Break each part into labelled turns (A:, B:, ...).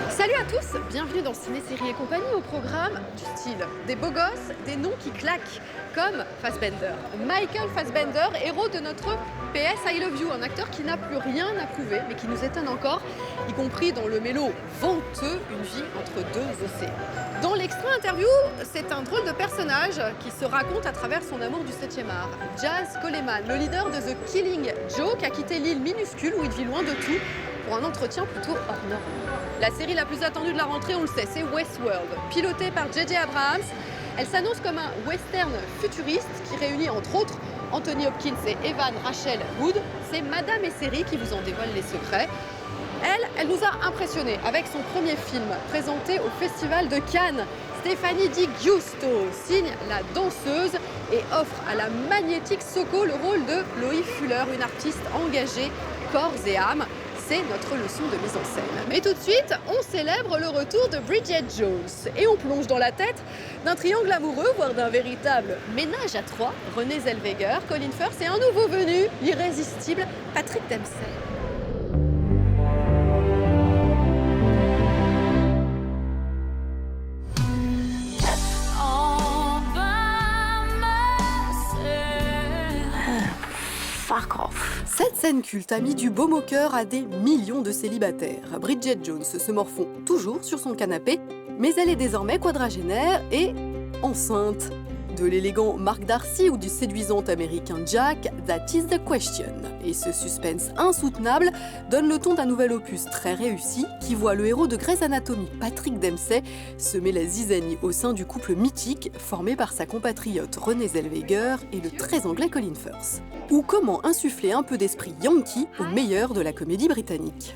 A: Salut à tous, bienvenue dans Ciné, Séries et compagnie, au programme du style. Des beaux gosses, des noms qui claquent, comme Fassbender. Michael Fassbender, héros de notre PS I Love You, un acteur qui n'a plus rien à prouver, mais qui nous étonne encore, y compris dans le mélo venteux, une vie entre deux océans. Dans l'extra interview, c'est un drôle de personnage qui se raconte à travers son amour du 7e art. Jazz Coleman, le leader de The Killing Joke, a quitté l'île minuscule où il vit loin de tout pour un entretien plutôt hors norme. La série la plus attendue de la rentrée, on le sait, c'est Westworld. Pilotée par J.J. Abrams, elle s'annonce comme un western futuriste qui réunit entre autres Anthony Hopkins et Evan Rachel Wood. C'est Madame et Série qui vous en dévoile les secrets. Elle nous a impressionnés avec son premier film présenté au Festival de Cannes. Stéphanie Di Giusto signe La danseuse et offre à la magnétique Soko le rôle de Loïe Fuller, une artiste engagée corps et âme. C'est notre leçon de mise en scène. Mais tout de suite, on célèbre le retour de Bridget Jones. Et on plonge dans la tête d'un triangle amoureux, voire d'un véritable ménage à trois. Renée Zellweger, Colin Firth et un nouveau venu, l'irrésistible Patrick Dempsey.
B: Fuck off.
A: Cette scène culte a mis du baume au cœur à des millions de célibataires. Bridget Jones se morfond toujours sur son canapé, mais elle est désormais quadragénaire et enceinte. De l'élégant Mark Darcy ou du séduisant américain Jack, that is the question. Et ce suspense insoutenable donne le ton d'un nouvel opus très réussi qui voit le héros de Grey's Anatomy, Patrick Dempsey, semer la zizanie au sein du couple mythique formé par sa compatriote Renée Zellweger et le très anglais Colin Firth. Ou comment insuffler un peu d'esprit yankee au meilleur de la comédie britannique.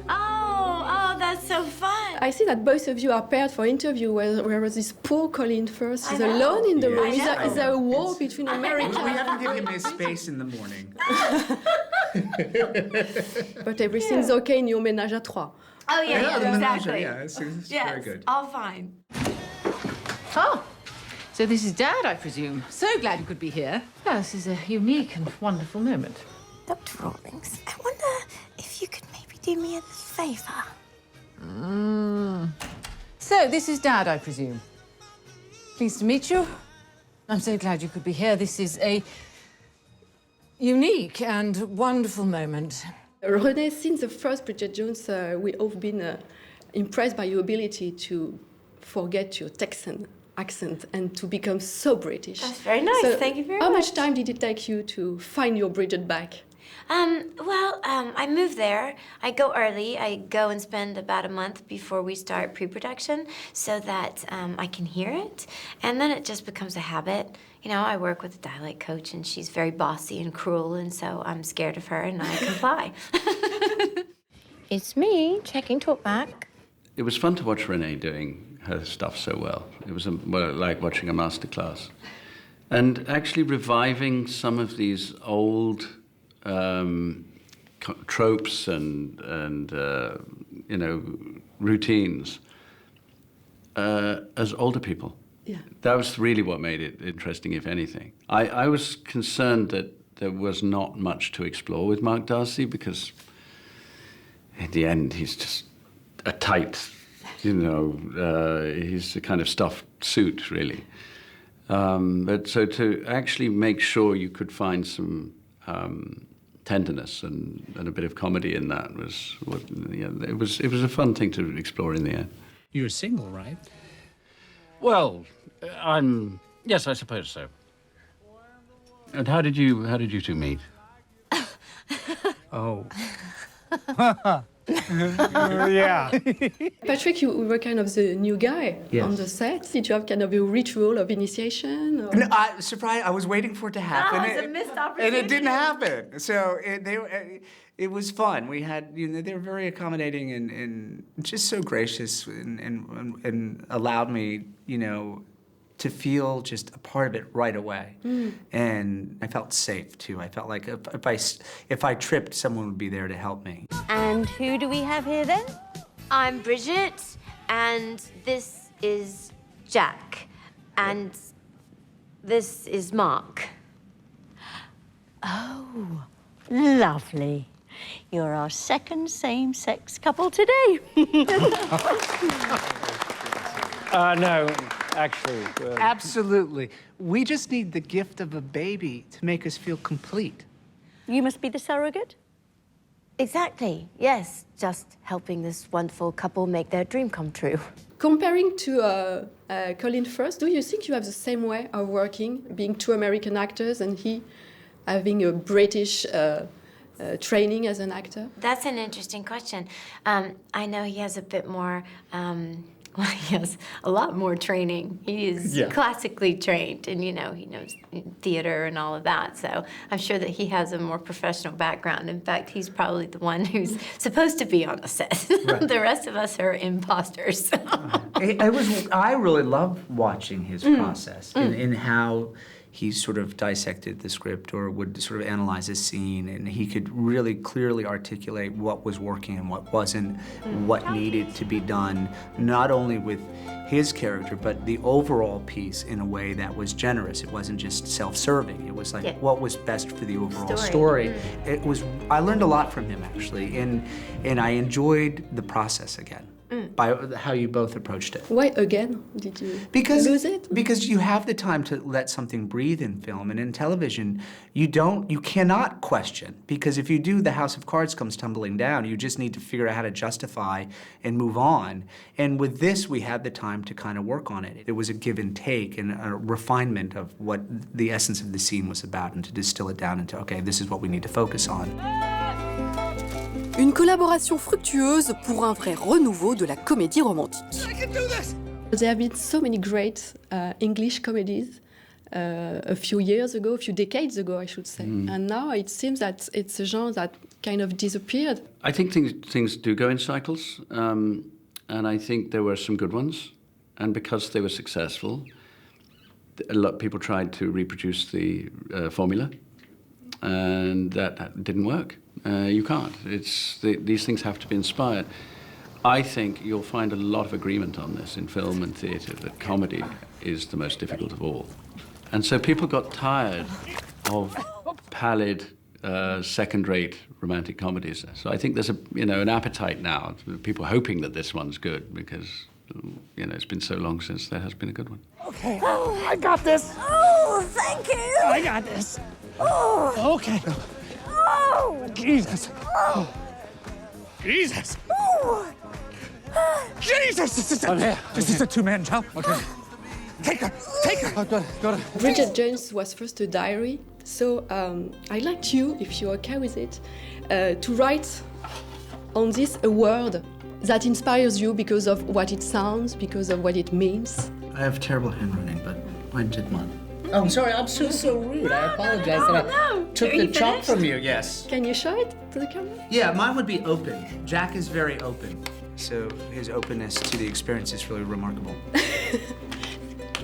B: Oh, that's so fun.
C: I see that both of you are paired for interview, whereas this poor Colin Firth is alone in the room. Is there a war between America?
D: We haven't given him his space in the morning.
C: But everything's okay in your ménage à trois.
B: Oh, yeah,
D: the
B: exactly.
D: menagerie, yeah, it's
B: Yes,
D: very good.
B: all fine.
E: Oh, so this is Dad, I presume. So glad you could be here. Oh, this is a unique and wonderful moment.
B: Dr. Rawlings, I wonder if you could maybe do me a favour.
E: So this is Dad, I presume. Pleased to meet you. I'm so glad you could be here. This is a unique and wonderful moment.
C: Renée, since the first Bridget Jones, we have been impressed by your ability to forget your Texan accent and to become so British.
B: That's very nice.
C: So
B: Thank you very
C: how
B: much.
C: much time did it take you to find your Bridget back?
B: I moved there. I go early. I go and spend about a month before we start pre-production so that I can hear it. And then it just becomes a habit. You know, I work with a dialect coach and she's very bossy and cruel, and so I'm scared of her and I comply.
F: It's me, checking talkback.
G: It was fun to watch Renee doing her stuff so well. It was like watching a masterclass. And actually reviving some of these old tropes and routines as older people.
C: Yeah.
G: That was really what made it interesting, if anything. I was concerned that there was not much to explore with Mark Darcy because in the end he's just a tight, he's a kind of stuffed suit, really. But so to actually make sure you could find some tenderness and a bit of comedy in that it was a fun thing to explore in the end.
D: You're single, right?
G: Well, yes, I suppose so. And how did you two meet?
D: Oh. Yeah.
C: Patrick, you were kind of the new guy
D: Yes.
C: on the set. Did you have kind of a ritual of initiation? Or?
D: No, surprise! I was waiting for it to happen.
B: Oh, it's a missed opportunity.
D: And it didn't happen. So it was fun. We had, they were very accommodating and just so gracious and allowed me, to feel just a part of it right away. And I felt safe too. I felt like if I tripped, someone would be there to help me.
F: And who do we have here then?
B: I'm Bridget, and this is Jack, and this is Mark.
F: Lovely. You're our second same-sex couple today.
H: No, actually.
D: Absolutely. We just need the gift of a baby to make us feel complete.
F: You must be the surrogate?
B: Exactly, yes. Just helping this wonderful couple make their dream come true.
C: Comparing to Colin Firth, do you think you have the same way of working, being two American actors and he having a British training as an actor?
B: That's an interesting question. I know he has a bit more, well, he has a lot more training. He is classically trained and, you know, he knows theater and all of that. So I'm sure that he has a more professional background. In fact, he's probably the one who's supposed to be on the set. Right. The rest of us are imposters.
D: I really love watching his process in how he sort of dissected the script or would sort of analyze a scene, and he could really clearly articulate what was working and what wasn't, what needed to be done, not only with his character, but the overall piece in a way that was generous. It wasn't just self-serving. It was like what was best for the overall story. It was. I learned a lot from him, actually, and I enjoyed the process again. By how you both approached it.
C: Why again did you lose it?
D: Because you have the time to let something breathe in film, and in television, you cannot question, because if you do, the house of cards comes tumbling down. You just need to figure out how to justify and move on. And with this, we had the time to kind of work on it. It was a give and take and a refinement of what the essence of the scene was about, and to distill it down into, okay, this is what we need to focus on.
I: Une collaboration fructueuse pour un vrai renouveau de la comédie romantique.
C: There have been so many great English comedies a few years ago, a few decades ago, I should say. And now it seems that it's a genre that kind of disappeared.
G: I think things do go in cycles, and I think there were some good ones. And because they were successful, a lot of people tried to reproduce the formula, and that didn't work. You can't. These things have to be inspired. I think you'll find a lot of agreement on this in film and theatre, that comedy is the most difficult of all. And so people got tired of pallid, second-rate romantic comedies. So I think there's an appetite now, people hoping that this one's good, because it's been so long since there has been a good one.
H: Okay, I got this.
F: Oh, thank you.
H: I got this.
F: Oh.
H: Okay.
F: Oh.
H: Jesus.
F: Oh.
H: Jesus.
F: Oh.
H: Jesus! This is a two-man job. Okay. Take her. Oh, got it.
C: Bridget Jones was first a diary, so I'd like you, if you're okay with it, to write on this a word that inspires you because of what it sounds, because of what it means.
D: I have terrible handwriting, but I did mine. Oh, I'm sorry, I'm so rude. I apologize that I took the chalk from you, yes.
C: Can you show it to the camera?
D: Yeah, mine would be open. Jack is very open, so his openness to the experience is really remarkable.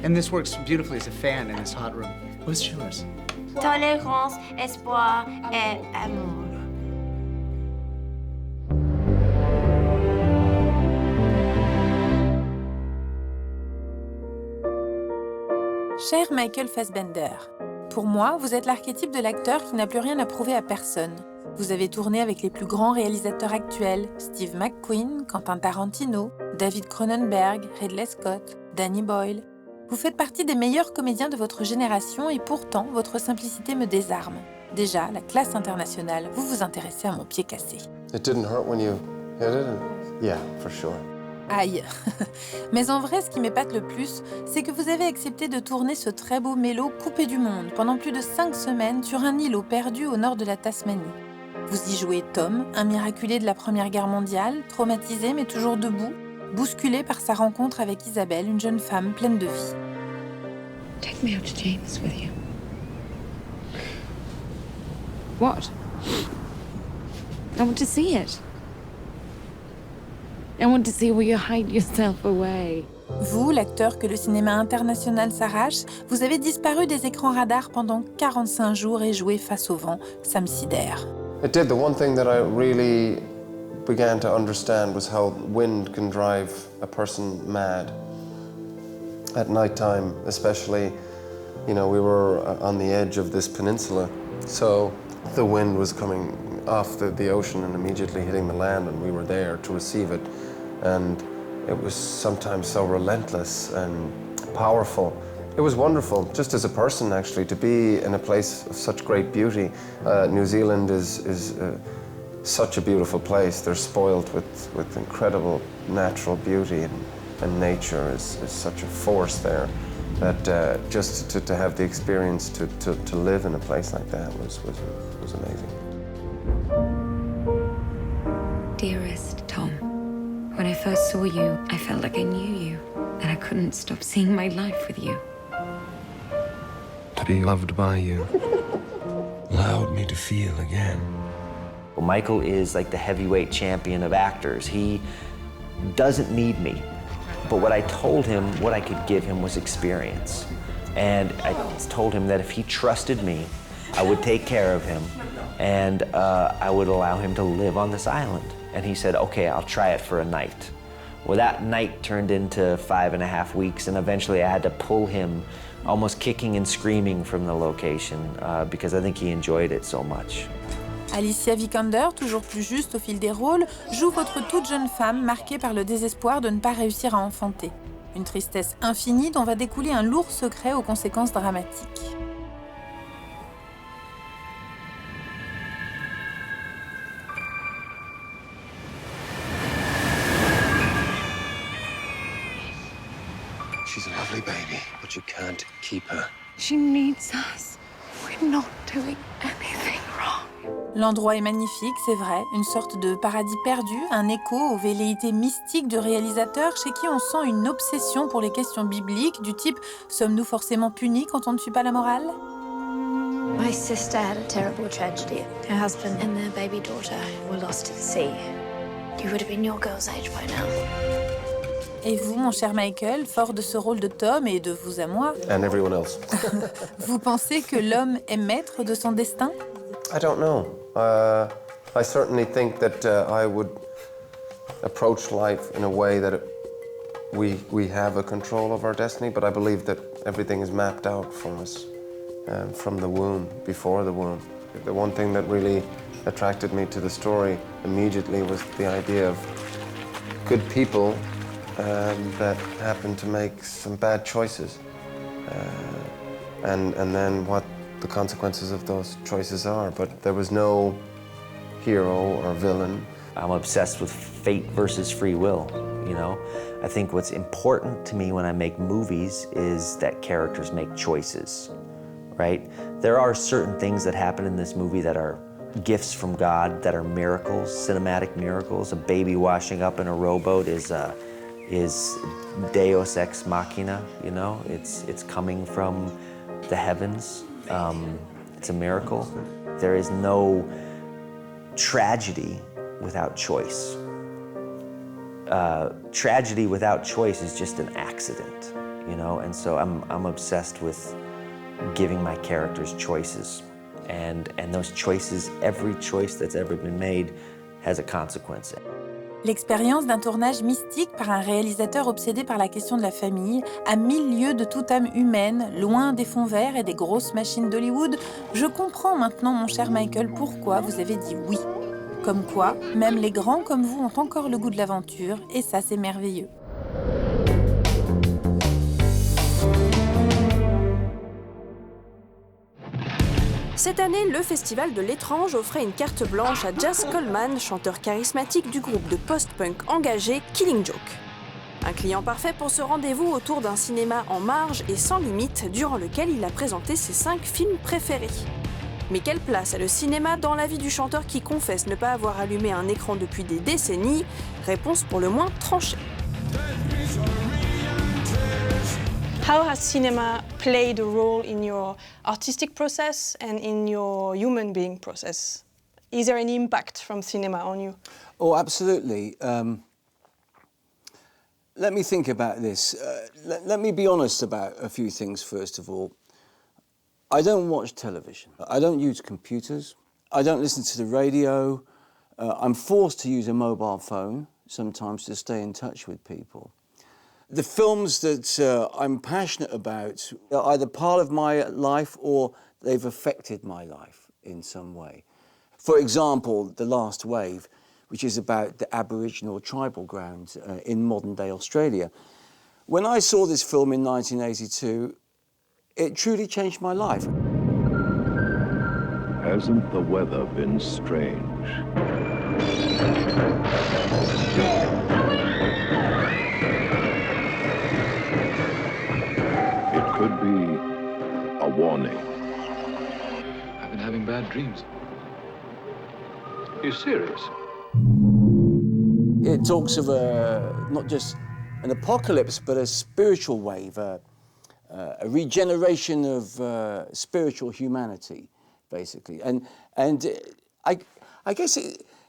D: And this works beautifully as a fan in this hot room. What's yours?
B: Tolérance, espoir et amour.
J: Cher Michael Fassbender, pour moi, vous êtes l'archétype de l'acteur qui n'a plus rien à prouver à personne. Vous avez tourné avec les plus grands réalisateurs actuels, Steve McQueen, Quentin Tarantino, David Cronenberg, Ridley Scott, Danny Boyle. Vous faites partie des meilleurs comédiens de votre génération et pourtant, votre simplicité me désarme. Déjà, la classe internationale, vous vous intéressez à mon pied cassé.
K: It didn't hurt when you hit it? Yeah, for sure.
J: Aïe. Mais en vrai, ce qui m'épate le plus, c'est que vous avez accepté de tourner ce très beau mélo coupé du monde pendant plus de 5 semaines sur un îlot perdu au nord de la Tasmanie. Vous y jouez Tom, un miraculé de la Première Guerre mondiale, traumatisé mais toujours debout, bousculé par sa rencontre avec Isabelle, une jeune femme pleine de vie.
L: Take me out to James with you. What? I want to see it. I want to see where you hide yourself away.
J: Vous, l'acteur que le cinéma international s'arrache, vous avez disparu des écrans radars pendant 45 jours et joué face au vent, Sam Sider.
K: It did. The one thing that I really began to understand was how wind can drive a person mad. At nighttime, especially, we were on the edge of this peninsula. So the wind was coming off the ocean and immediately hitting the land, and we were there to receive it. And it was sometimes so relentless and powerful. It was wonderful, just as a person actually, to be in a place of such great beauty. New Zealand is such a beautiful place. They're spoiled with incredible natural beauty, and nature is such a force there that just to have the experience to live in a place like that was amazing.
L: Dearest Tom, when I first saw you, I felt like I knew you, and I couldn't stop seeing my life with you.
M: To be loved by you allowed me to feel again.
N: Well, Michael is like the heavyweight champion of actors. He doesn't need me. But what I told him, what I could give him was experience. And I told him that if he trusted me, I would take care of him, and I would allow him to live on this island. And he said, okay, I'll try it for a night. Well, that night turned into 5.5 weeks, and eventually I had to pull him almost kicking and screaming from the location because I think he enjoyed it so much.
J: Alicia Vikander, toujours plus juste au fil des rôles, joue votre toute jeune femme marquée par le désespoir de ne pas réussir à enfanter. Une tristesse infinie dont va découler un lourd secret aux conséquences dramatiques.
M: She's a lovely baby, but you can't keep her.
L: She needs us. We're not doing anything wrong.
J: L'endroit est magnifique, c'est vrai, une sorte de paradis perdu, un écho aux velléités mystiques du réalisateur chez qui on sent une obsession pour les questions bibliques du type « Sommes-nous forcément punis quand on ne suit pas la morale ?»
B: My sister had a terrible tragedy. Her husband and their baby daughter were lost at sea. You would have been your girl's age by now.
J: Et vous, mon cher Michael, fort de ce rôle de Tom et de vous à moi,
K: And everyone else.
J: vous pensez que l'homme est maître de son destin?
K: I don't know. I certainly think that I would approach life in a way that we have a control of our destiny, but I believe that everything is mapped out for us from the womb, before the womb. The one thing that really attracted me to the story immediately was the idea of good people that happen to make some bad choices, and then what the consequences of those choices are. But there was no hero or villain.
N: I'm obsessed with fate versus free will, you know? I think what's important to me when I make movies is that characters make choices, right? There are certain things that happen in this movie that are gifts from God, that are miracles, cinematic miracles. A baby washing up in a rowboat is Deus ex machina, you know? It's coming from the heavens. It's a miracle. There is no tragedy without choice. Tragedy without choice is just an accident, you know? And so I'm obsessed with giving my characters choices. And those choices, every choice that's ever been made has a consequence.
J: L'expérience d'un tournage mystique par un réalisateur obsédé par la question de la famille, à 1000 lieues de toute âme humaine, loin des fonds verts et des grosses machines d'Hollywood, je comprends maintenant, mon cher Michael, pourquoi vous avez dit oui. Comme quoi, même les grands comme vous ont encore le goût de l'aventure, et ça, c'est merveilleux.
I: Cette année, le Festival de l'étrange offrait une carte blanche à Jazz Coleman, chanteur charismatique du groupe de post-punk engagé Killing Joke. Un client parfait pour ce rendez-vous autour d'un cinéma en marge et sans limite, durant lequel il a présenté ses 5 films préférés. Mais quelle place a le cinéma dans la vie du chanteur qui confesse ne pas avoir allumé un écran depuis des décennies? Réponse pour le moins tranchée.
O: How has cinema played a role in your artistic process and in your human being process? Is there any impact from cinema on you?
P: Oh, absolutely. Let me think about this. Let me be honest about a few things, first of all. I don't watch television. I don't use computers. I don't listen to the radio. I'm forced to use a mobile phone sometimes to stay in touch with people. The films that I'm passionate about are either part of my life or they've affected my life in some way. For example, The Last Wave, which is about the Aboriginal tribal grounds in modern-day Australia. When I saw this film in 1982, it truly changed my life.
M: Hasn't the weather been strange? It could be a warning.
Q: I've been having bad dreams. Are you serious?
P: It talks of not just an apocalypse, but a spiritual wave, a regeneration of spiritual humanity, basically. And I guess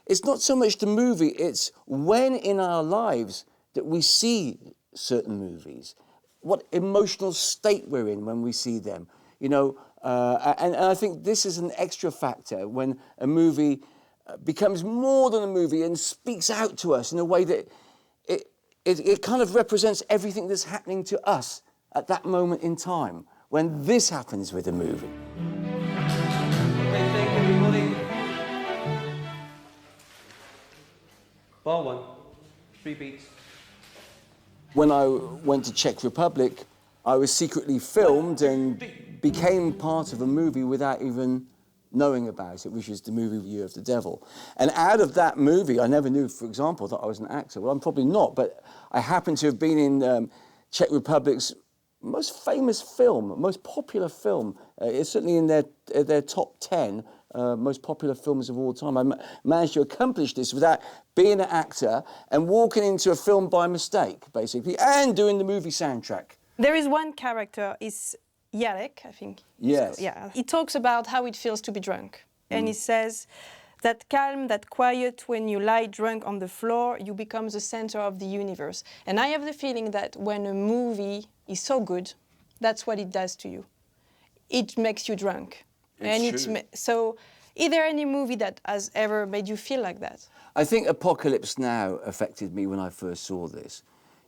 P: it's not so much the movie, it's when in our lives that we see certain movies, what emotional state we're in when we see them, you know. And I think this is an extra factor when a movie becomes more than a movie and speaks out to us in a way that it kind of represents everything that's happening to us at that moment in time when this happens with a movie.
R: Okay, thank everybody. Bar one, 3 beats.
P: When I went to Czech Republic, I was secretly filmed and became part of a movie without even knowing about it, which is the movie Year of the Devil. And out of that movie, I never knew, for example, that I was an actor. Well, I'm probably not, but I happen to have been in Czech Republic's most famous film, most popular film. It's certainly in their top 10 most popular films of all time. I managed to accomplish this without being an actor and walking into a film by mistake, basically, and doing the movie soundtrack.
O: There is one character, is Jarek, I think.
P: Yes.
O: So, yeah. He talks about how it feels to be drunk. And he says, that calm, that quiet, when you lie drunk on the floor, you become the center of the universe. And I have the feeling that when a movie is so good, that's what it does to you. It makes you drunk. So, is there any movie that has ever made you feel like that?
P: I think Apocalypse Now affected me when I first saw this.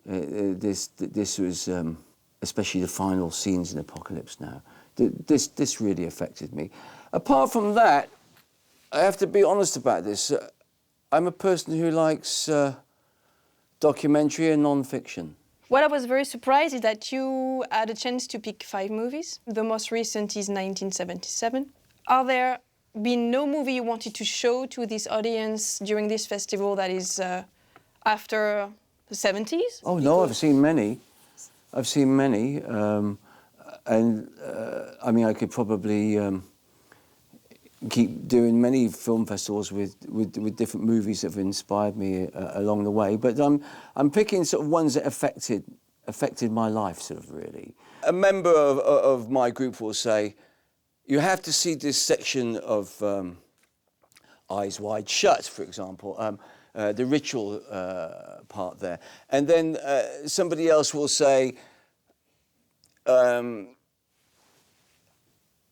P: This was, especially the final scenes in Apocalypse Now. This really affected me. Apart from that, I have to be honest about this. I'm a person who likes documentary and non-fiction.
O: What I was very surprised is that you had a chance to pick 5 movies. The most recent is 1977. Are there been no movie you wanted to show to this audience during this festival that is after the 70s?
P: Oh, no, I've seen many. I've seen many. I mean, I could probably keep doing many film festivals with different movies that have inspired me along the way. But I'm picking sort of ones that affected my life, sort of, really. A member of my group will say, you have to see this section of Eyes Wide Shut, for example, the ritual part there. And then somebody else will say,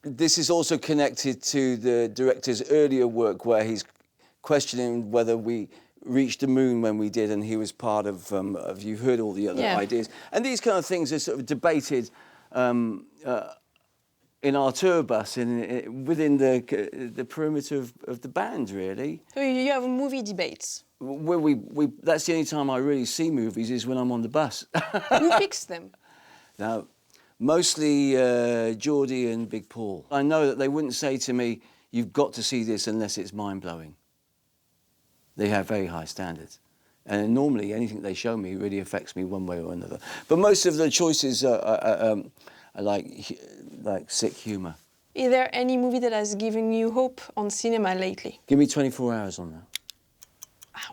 P: this is also connected to the director's earlier work where he's questioning whether we reached the moon when we did, and he was part of you've heard all the other ideas. And these kind of things are sort of debated in our tour bus, within the perimeter of the band, really.
O: So you have movie debates?
P: That's the only time I really see movies, is when I'm on the bus.
O: Who picks them?
P: Now, mostly Geordie and Big Paul. I know that they wouldn't say to me, you've got to see this unless it's mind-blowing. They have very high standards. And normally anything they show me really affects me one way or another. But most of the choices are like sick humour.
O: Is there any movie that has given you hope on cinema lately?
P: Give me 24 hours on that.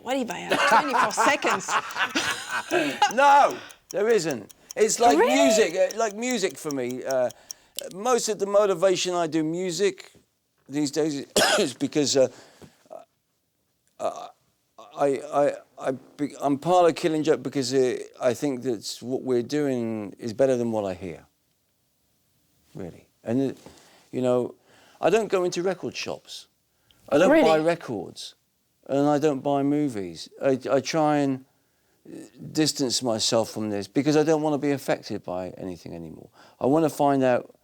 O: What if I have 24 seconds?
P: No, there isn't. It's like music for me. Most of the motivation I do music these days is because I'm part of Killing Joke because I think that what we're doing is better than what I hear. Really. And, you know, I don't go into record shops. I don't buy records. And I don't buy movies. I try and distance myself from this because I don't want to be affected by anything anymore. I want to find out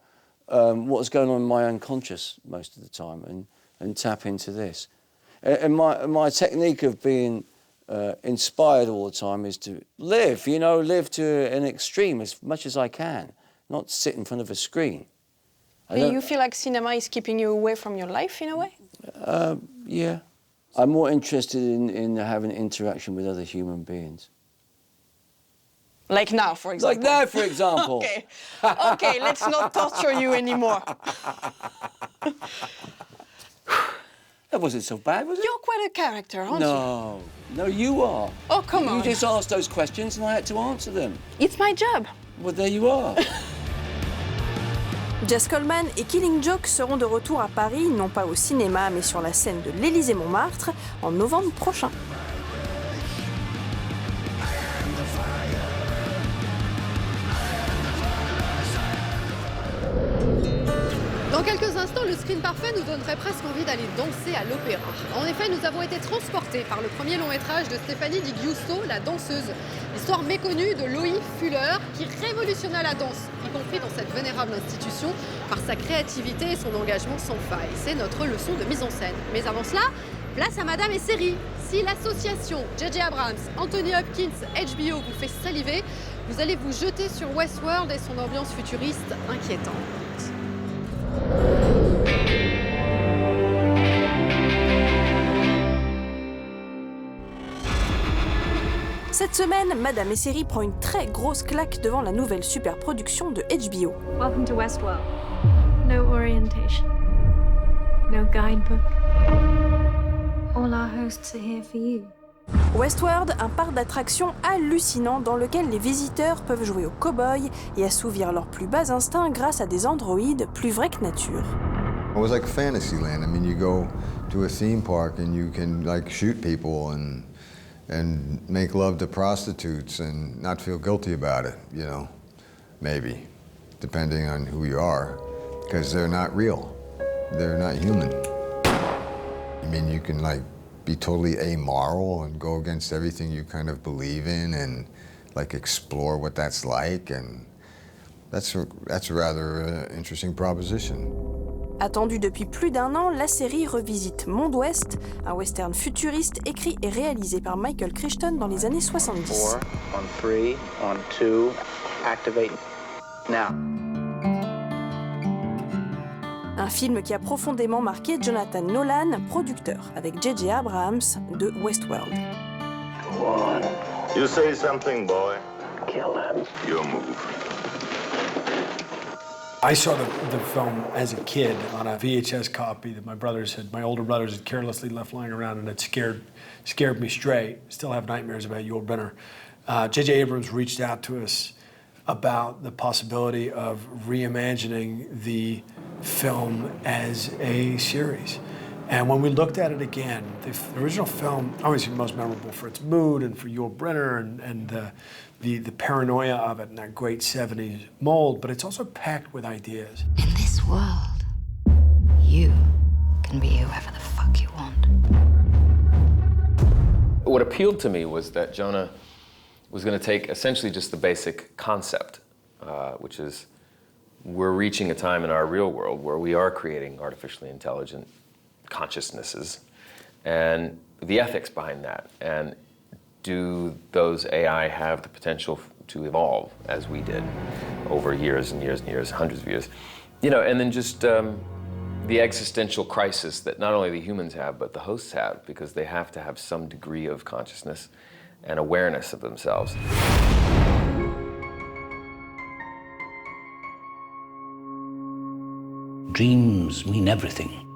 P: what's going on in my unconscious most of the time and tap into this. And my technique of being inspired all the time is to live to an extreme as much as I can, not sit in front of a screen.
O: Do you feel like cinema is keeping you away from your life in a way?
P: Yeah. I'm more interested in having interaction with other human beings.
O: Like now, for example.
P: Like now, for example.
O: Okay. Okay, let's not torture you anymore.
P: That wasn't so bad, was it?
O: You're quite a character, aren't you?
P: No, you are.
O: Oh, come on.
P: You just asked those questions and I had to answer them.
O: It's my job.
P: Well, there you are.
I: Jess Coleman et Killing Joke seront de retour à Paris, non pas au cinéma, mais sur la scène de l'Élysée-Montmartre, en novembre prochain.
A: Dans quelques instants, le screen parfait nous donnerait presque envie d'aller danser à l'opéra. En effet, nous avons été transportés par le premier long métrage de Stéphanie Di Giusto, La danseuse. L'histoire méconnue de Loïc Fuller qui révolutionna la danse, y compris dans cette vénérable institution, par sa créativité et son engagement sans faille. C'est notre leçon de mise en scène. Mais avant cela, place à Madame et Séries. Si l'association J.J. Abrams, Anthony Hopkins, HBO vous fait saliver, vous allez vous jeter sur Westworld et son ambiance futuriste inquiétante.
I: Cette semaine, Madame et Série prend une très grosse claque devant la nouvelle superproduction de HBO.
S: Welcome to Westworld. No orientation. No guidebook. All our hosts are here for you.
I: Westworld, un parc d'attractions hallucinant dans lequel les visiteurs peuvent jouer aux cow-boys et assouvir leurs plus bas instincts grâce à des androïdes plus vrais que nature.
T: It was like Fantasyland. I mean, you go to a theme park and you can like shoot people and make love to prostitutes and not feel guilty about it, you know, maybe, depending on who you are, because they're not real. They're not human. I mean, you can like be totally amoral and go against everything you kind of believe in and like explore what that's like, and that's a rather interesting proposition.
I: Attendue depuis plus d'1 an, la série revisite Monde Ouest, un western futuriste écrit et réalisé par Michael Crichton dans les années 70.
U: 4, on 3, on 2, activate now.
I: Un film qui a profondément marqué Jonathan Nolan, producteur avec J.J. Abrams de Westworld.
V: Go on. You say something, boy.
U: Kill them.
V: Your move.
W: I saw the film as a kid on a VHS copy that my older brothers had carelessly left lying around, and it scared me straight. Still have nightmares about Yul Brynner. J.J. Abrams reached out to us about the possibility of reimagining the film as a series. And when we looked at it again, the original film, obviously most memorable for its mood and for Yul Brynner and the paranoia of it and that great 70s mold, but it's also packed with ideas.
L: In this world, you can be whoever the fuck you want.
X: What appealed to me was that Jonah was going to take essentially just the basic concept, which is we're reaching a time in our real world where we are creating artificially intelligent consciousnesses, and the ethics behind that, and do those AI have the potential to evolve as we did over years and years and years, hundreds of years, and then just the existential crisis that not only the humans have but the hosts have, because they have to have some degree of consciousness and awareness of themselves.
Y: Dreams mean everything.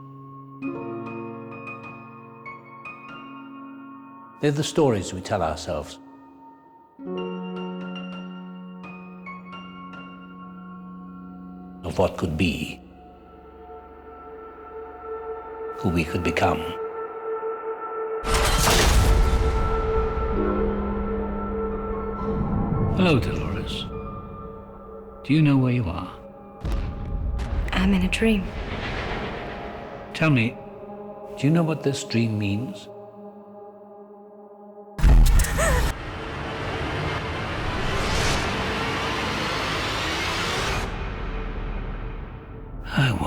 Y: They're the stories we tell ourselves. Of what could be, who we could become. Hello, Dolores. Do you know where you are?
L: I'm in a dream.
Y: Tell me, do you know what this dream means?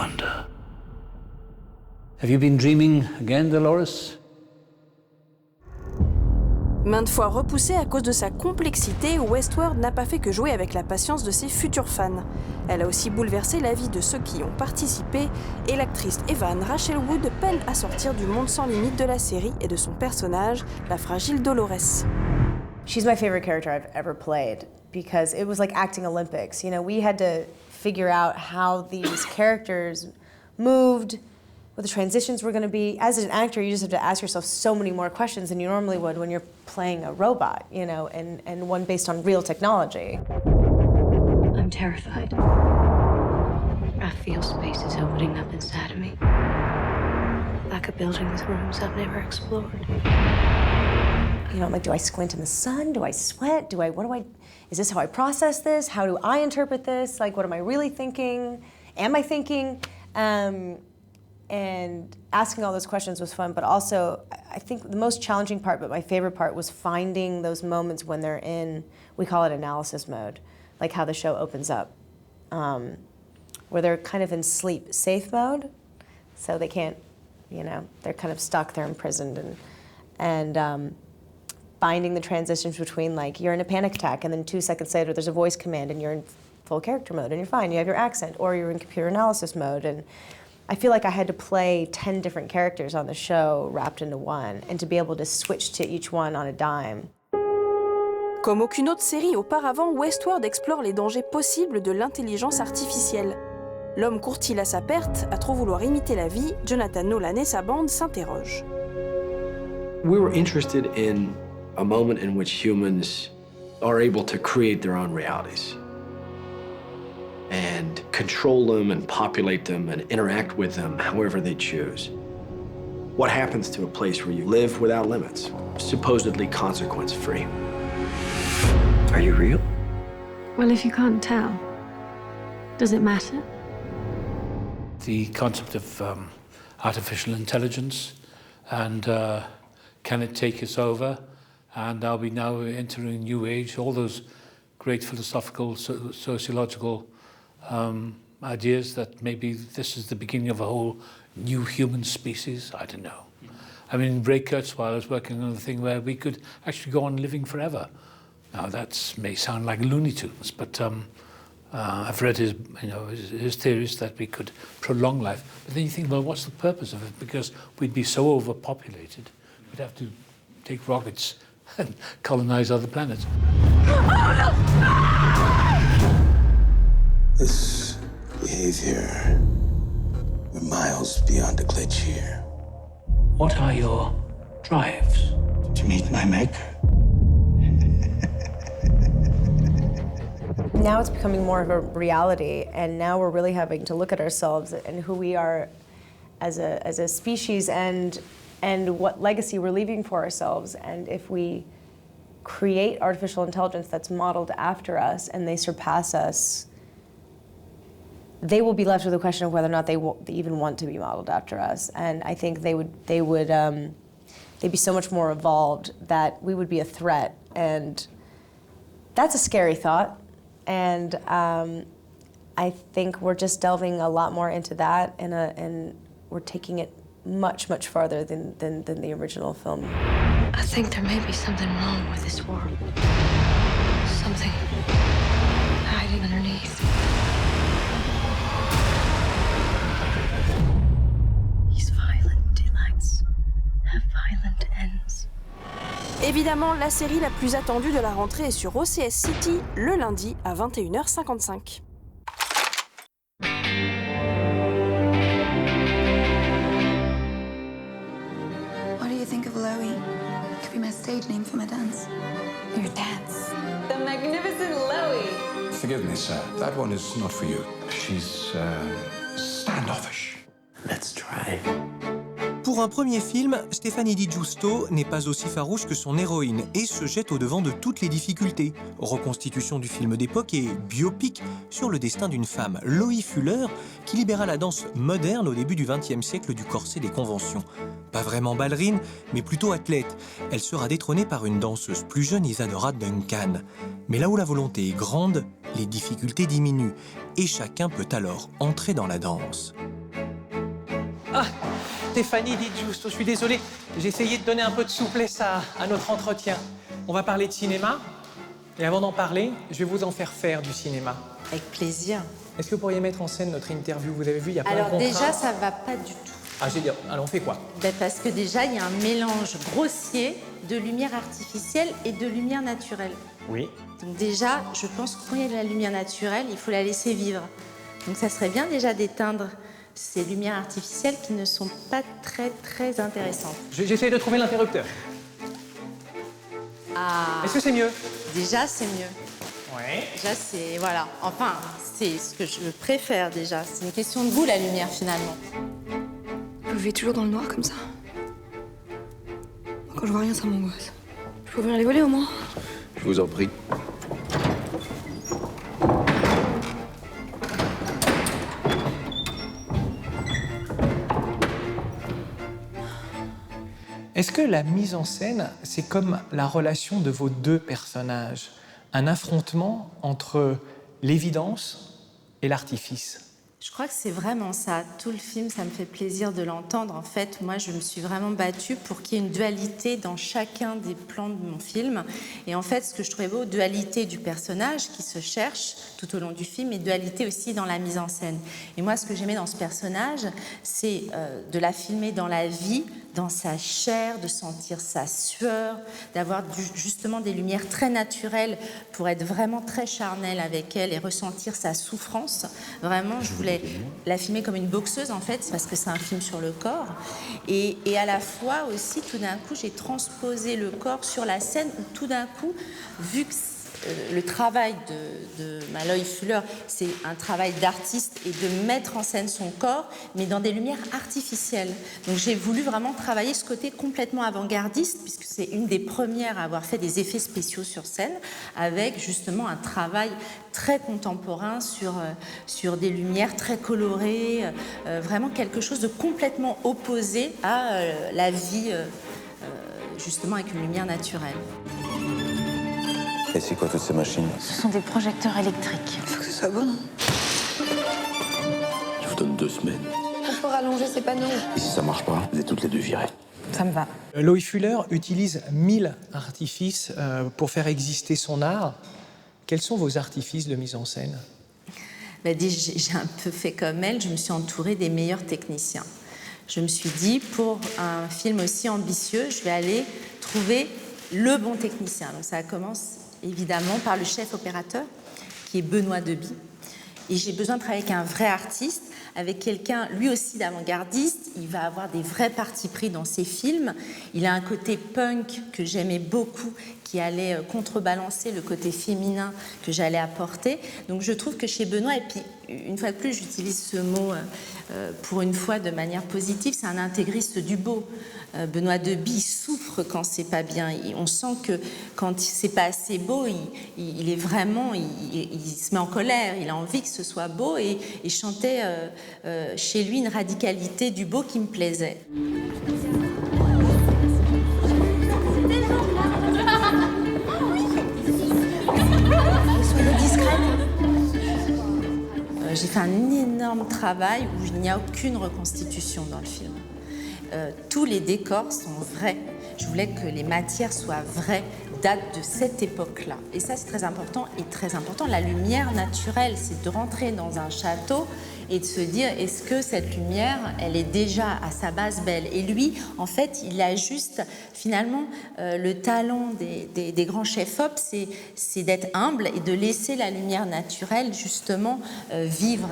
Y: wonder. Have you been dreaming again, Dolores?
I: Maintes fois repoussée à cause de sa complexité, Westworld n'a pas fait que jouer avec la patience de ses futurs fans. Elle a aussi bouleversé la vie de ceux qui y ont participé, et l'actrice Evan Rachel Wood peine à sortir du monde sans limite de la série et de son personnage, la fragile Dolores.
C: She's my favorite character I've ever played because it was like acting Olympics. You know, we had to figure out how these characters moved, what the transitions were going to be. As an actor, you just have to ask yourself so many more questions than you normally would when you're playing a robot, you know, and one based on real technology.
S: I'm terrified. I feel space is opening up inside of me. Like a building with rooms I've never explored.
C: You know, I'm like, do I squint in the sun? Do I sweat? Is this how I process this? How do I interpret this? Like, what am I really thinking? Am I thinking? And asking all those questions was fun, but also I think the most challenging part, but my favorite part, was finding those moments when they're in, we call it analysis mode, like how the show opens up, where they're kind of in sleep safe mode, so they can't, you know, they're kind of stuck, they're imprisoned, and finding the transitions between, like, you're in a panic attack and then 2 seconds later there's a voice command and you're in full character mode and you're fine, you have your accent, or you're in computer analysis mode. And I feel like I had to play 10 different characters on the show wrapped into one, and to be able to switch to each one on a dime.
I: Comme aucune autre série auparavant, Westworld explore les dangers possibles de l'intelligence artificielle. L'homme court-il à sa perte? À trop vouloir imiter la vie, Jonathan Nolan et sa bande s'interrogent.
W: We were interested in a moment in which humans are able to create their own realities and control them and populate them and interact with them however they choose. What happens to a place where you live without limits, supposedly consequence-free? Are you real?
S: Well, if you can't tell, does it matter?
Y: The concept of artificial intelligence, and can it take us over? And are we now entering a new age? All those great philosophical, sociological ideas that maybe this is the beginning of a whole new human species. I don't know. I mean, in Ray Kurzweil, I was working on a thing where we could actually go on living forever. Now that may sound like Looney Tunes, but I've read his theories that we could prolong life. But then you think, well, what's the purpose of it? Because we'd be so overpopulated, we'd have to take rockets and colonize other planets.
E: This behavior, we're miles beyond a glitch here.
Y: What are your drives?
E: To meet my maker.
C: Now it's becoming more of a reality, and now we're really having to look at ourselves and who we are as a species, and what legacy we're leaving for ourselves. And if we create artificial intelligence that's modeled after us and they surpass us, they will be left with the question of whether or not they even want to be modeled after us. And I think they'd be so much more evolved that we would be a threat. And that's a scary thought. And I think we're just delving a lot more into that, and we're taking it much, much farther than the original film.
S: I think there may be something wrong with this world. Something hiding underneath. These violent delights have violent ends.
I: Évidemment, la série la plus attendue de la rentrée est sur OCS City, le lundi à 21h55.
F: What do you think of Loie? Could be my stage name for my dance. Your dance.
G: The magnificent Loie.
M: Forgive me, sir. That one is not for you. She's standoffish.
G: Let's try.
H: Pour un premier film, Stéphanie Di Giusto n'est pas aussi farouche que son héroïne et se jette au-devant de toutes les difficultés. Reconstitution du film d'époque et biopic sur le destin d'une femme, Loie Fuller, qui libéra la danse moderne au début du XXe siècle du corset des conventions. Pas vraiment ballerine, mais plutôt athlète. Elle sera détrônée par une danseuse plus jeune, Isadora Duncan. Mais là où la volonté est grande, les difficultés diminuent et chacun peut alors entrer dans la danse. Ah, Stéphanie Di Giusto, je suis désolé. J'ai essayé de donner un peu de souplesse à notre entretien. On va parler de cinéma. Et avant d'en parler, je vais vous en faire du cinéma.
B: Avec plaisir.
H: Est-ce que vous pourriez mettre en scène notre interview? Vous avez vu, il y a plein de
B: Alors
H: contrats.
B: déjà, ça va pas du tout.
H: Ah, j'ai dit, alors on fait quoi?
B: Parce que déjà, il y a un mélange grossier de lumière artificielle et de lumière naturelle.
H: Oui.
B: Donc déjà, je pense que quand il y a de la lumière naturelle, il faut la laisser vivre. Donc ça serait bien déjà d'éteindre ces lumières artificielles qui ne sont pas très intéressantes.
H: J'essaie de trouver l'interrupteur.
B: Ah.
H: Est-ce que c'est mieux?
B: Déjà, c'est mieux.
H: Ouais.
B: Déjà, c'est... Voilà. Enfin, c'est ce que je préfère déjà. C'est une question de goût, la lumière, finalement.
F: Vous vivez toujours dans le noir comme ça? Quand je vois rien, ça m'angoisse. Je peux ouvrir les volets au moins?
M: Je vous en prie.
H: Est-ce que la mise en scène, c'est comme la relation de vos deux personnages? Un affrontement entre l'évidence et l'artifice?
B: Je crois que c'est vraiment ça. Tout le film, ça me fait plaisir de l'entendre. En fait, moi, je me suis vraiment battue pour qu'il y ait une dualité dans chacun des plans de mon film. Et en fait, ce que je trouvais beau, dualité du personnage qui se cherche tout au long du film et dualité aussi dans la mise en scène. Et moi, ce que j'aimais dans ce personnage, c'est de la filmer dans la vie, dans sa chair, de sentir sa sueur, d'avoir justement des lumières très naturelles pour être vraiment très charnel avec elle et ressentir sa souffrance. Vraiment, je voulais la filmer comme une boxeuse, en fait, parce que c'est un film sur le corps. Et à la fois aussi, tout d'un coup, j'ai transposé le corps sur la scène où tout d'un coup, vu que le travail de Maloy Fuller, c'est un travail d'artiste et de mettre en scène son corps, mais dans des lumières artificielles. Donc j'ai voulu vraiment travailler ce côté complètement avant-gardiste, puisque c'est une des premières à avoir fait des effets spéciaux sur scène, avec justement un travail très contemporain sur des lumières très colorées, vraiment quelque chose de complètement opposé à la vie, justement avec une lumière naturelle.
E: Et c'est quoi toutes ces machines?
S: Ce sont des projecteurs électriques.
F: Il faut que ce soit bon, non?
E: Je vous donne 2 semaines.
F: On peut rallonger ces panneaux.
E: Et si ça marche pas, vous êtes toutes les deux virées.
S: Ça me va.
H: Loïc Fuller utilise 1000 artifices pour faire exister son art. Quels sont vos artifices de mise en scène?
B: J'ai un peu fait comme elle, je me suis entourée des meilleurs techniciens. Je me suis dit, pour un film aussi ambitieux, je vais aller trouver le bon technicien. Donc ça commence évidemment par le chef opérateur, qui est Benoît Deby. Et j'ai besoin de travailler avec un vrai artiste, avec quelqu'un, lui aussi, d'avant-gardiste. Il va avoir des vrais partis pris dans ses films. Il a un côté punk que j'aimais beaucoup, qui allait contrebalancer le côté féminin que j'allais apporter. Donc je trouve que chez Benoît, et puis une fois de plus, j'utilise ce mot pour une fois de manière positive, c'est un intégriste du beau. Benoît Deby souffre quand c'est pas bien. On sent que quand c'est pas assez beau, il est vraiment, il se met en colère. Il a envie que ce soit beau et chantait chez lui une radicalité du beau qui me plaisait. Soyez discrète. J'ai fait un énorme travail où il n'y a aucune reconstitution dans le film. Tous les décors sont vrais. Je voulais que les matières soient vraies, datent de cette époque-là. Et ça, c'est très important. Et très important, la lumière naturelle, c'est de rentrer dans un château et de se dire, est-ce que cette lumière, elle est déjà à sa base belle? Et lui, en fait, il a juste, finalement, le talent des grands chefs-op, c'est d'être humble et de laisser la lumière naturelle, justement, vivre.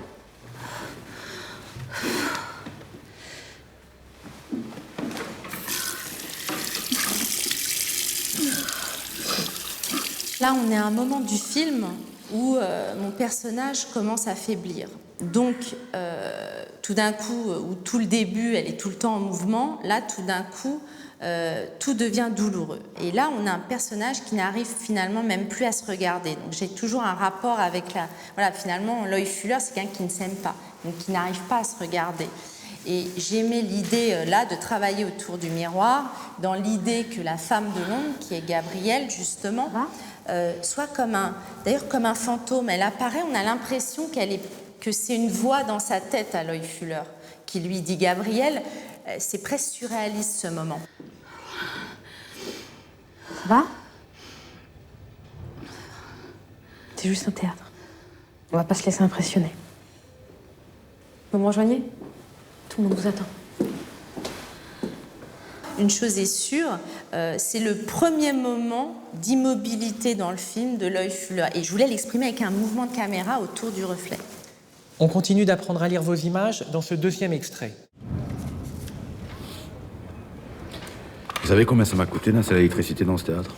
B: Là, on est à un moment du film où mon personnage commence à faiblir. Donc, tout d'un coup, où tout le début, elle est tout le temps en mouvement, là, tout d'un coup, tout devient douloureux. Et là, on a un personnage qui n'arrive finalement même plus à se regarder. Donc, j'ai toujours un rapport avec la... Voilà, finalement, Loïc Fuller, c'est quelqu'un qui ne s'aime pas, donc qui n'arrive pas à se regarder. Et j'aimais l'idée, là, de travailler autour du miroir, dans l'idée que la femme de l'ombre, qui est Gabrielle, justement, soit d'ailleurs comme un fantôme. Elle apparaît, on a l'impression que c'est une voix dans sa tête à Loïc Fuller, qui lui dit Gabriel. C'est presque surréaliste ce moment.
S: Ça va? C'est juste un théâtre. On va pas se laisser impressionner. Vous me rejoignez? Tout le monde vous attend.
B: Une chose est sûre, c'est le premier moment d'immobilité dans le film de l'œil Fuller. Et je voulais l'exprimer avec un mouvement de caméra autour du reflet.
H: On continue d'apprendre à lire vos images dans ce deuxième extrait.
D: Vous savez combien ça m'a coûté d'installer l'électricité dans ce théâtre?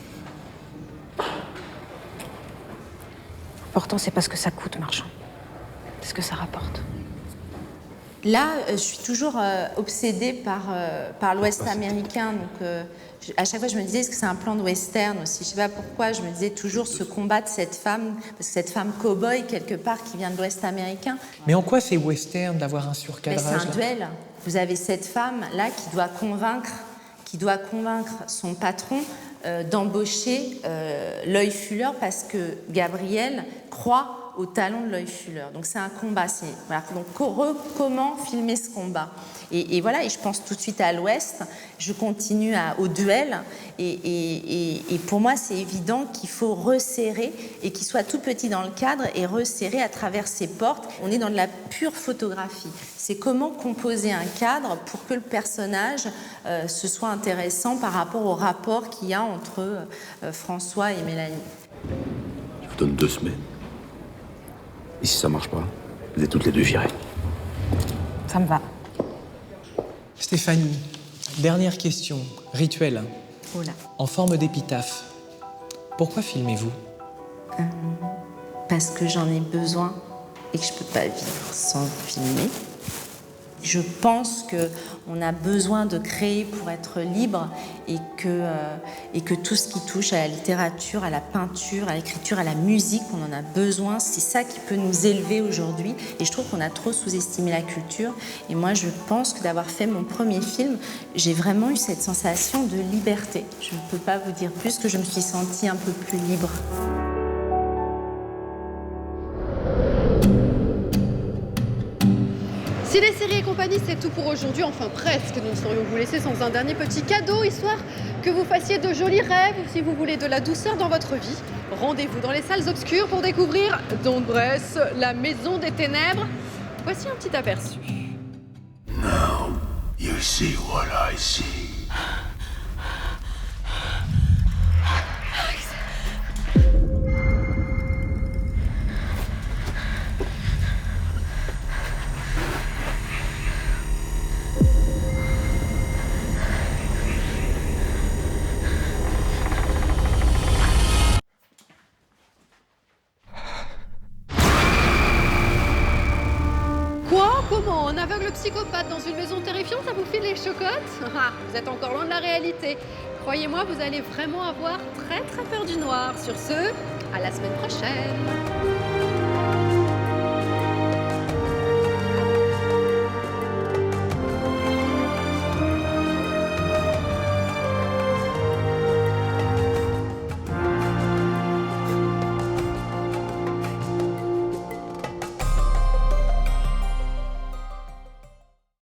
S: L'important, c'est pas ce que ça coûte, Marchand. C'est ce que ça rapporte.
B: Là, je suis toujours obsédée par l'Ouest américain. Donc, à chaque fois, je me disais, est-ce que c'est un plan de western aussi? Je sais pas pourquoi, je me disais toujours ce combat de cette femme, parce que cette femme cow-boy, quelque part, qui vient de l'Ouest américain.
H: Mais en quoi c'est western d'avoir un surcadrage?
B: C'est un duel. Vous avez cette femme, là, qui doit convaincre son patron d'embaucher l'œil Fuller parce que Gabriel croit au talent de l'œil Fuller. Donc c'est un combat. Voilà. Donc comment filmer ce combat? Et voilà, et je pense tout de suite à l'Ouest, je continue au duel, et pour moi c'est évident qu'il faut resserrer, et qu'il soit tout petit dans le cadre, et resserrer à travers ses portes. On est dans de la pure photographie. C'est comment composer un cadre pour que le personnage se soit intéressant par rapport au rapport qu'il y a entre François et Mélanie.
D: Je vous donne 2 semaines. Et si ça marche pas, vous êtes toutes les deux virées.
S: Ça me va.
H: Stéphanie, dernière question, rituel.
B: Oh là.
H: En forme d'épitaphe. Pourquoi filmez-vous?
B: Parce que j'en ai besoin et que je peux pas vivre sans filmer. Je pense qu'on a besoin de créer pour être libre, et que tout ce qui touche à la littérature, à la peinture, à l'écriture, à la musique, on en a besoin. C'est ça qui peut nous élever aujourd'hui, et je trouve qu'on a trop sous-estimé la culture. Et moi, je pense que d'avoir fait mon premier film, j'ai vraiment eu cette sensation de liberté. Je ne peux pas vous dire plus, que je me suis sentie un peu plus libre.
A: Ciné, Séries et compagnie, c'est tout pour aujourd'hui. Enfin presque, nous ne saurions vous laisser sans un dernier petit cadeau, histoire que vous fassiez de jolis rêves, ou si vous voulez de la douceur dans votre vie. Rendez-vous dans les salles obscures pour découvrir Don't Bress, la maison des ténèbres. Voici un petit aperçu.
E: Now you see what I see.
A: Quoi? Comment? Un aveugle psychopathe dans une maison terrifiante, ça vous file les chocottes? Ah, vous êtes encore loin de la réalité. Croyez-moi, vous allez vraiment avoir très très peur du noir. Sur ce, à la semaine prochaine.